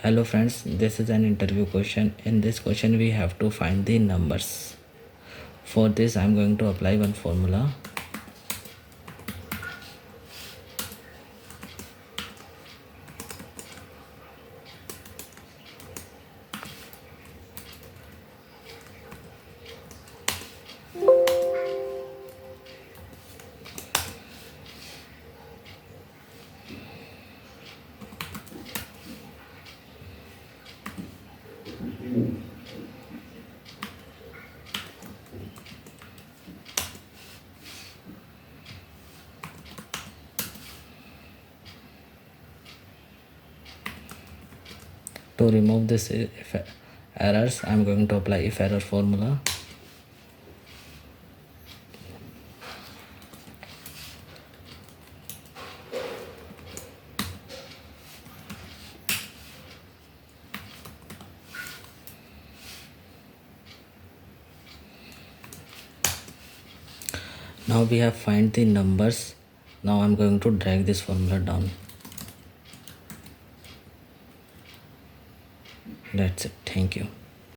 Hello friends, this is an interview question. In this question we have to find the numbers. For this I am going to apply one formula. To remove this errors, I am going to apply if error formula. Now we have find the numbers. Now I am going to drag this formula down. That's it. Thank you.